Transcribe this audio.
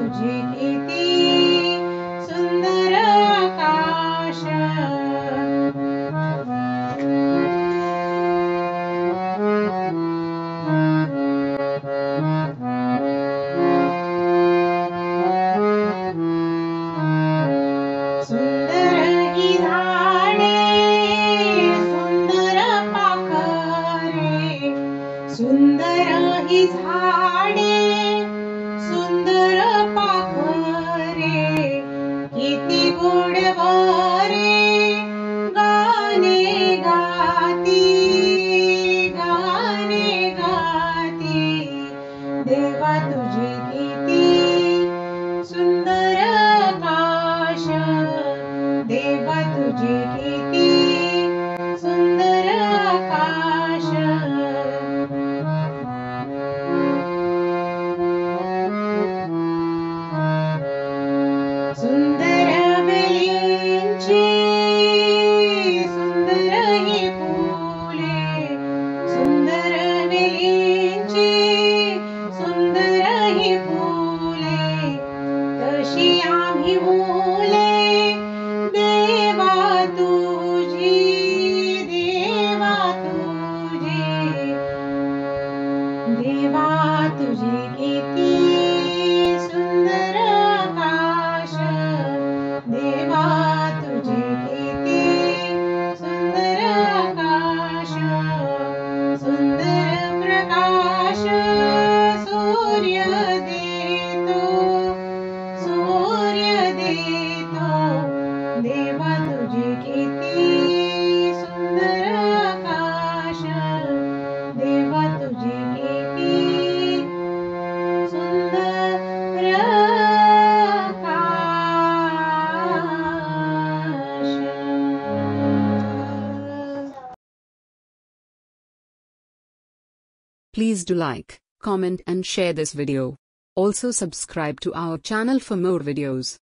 तुझे किती सुंदर आकाश सुंदर ही झाडे सुंदर पाखरे सुंदर ही झाडे सुंदर पाखरे किती गोड बरे गाणे गाती देवा तुझे किती सुंदर आकाश देवा तुझे किती सुंदर आकाश सुंदर वेलींची सुंदर ही फुले सुंदर वेलींची सुंदर ही फुले तशी आम्ही मुले देवा तुझी देवा तुझे किती सुंदर आकाश देवा तुझे किती सुंदर आकाश सुंदर प्रकाश सूर्य देतो देवा तुझे किती सुंदर आकाश देवा तुझे किती सुंदर आकाश. Please do like, comment and share this video. Also subscribe to our channel for more videos.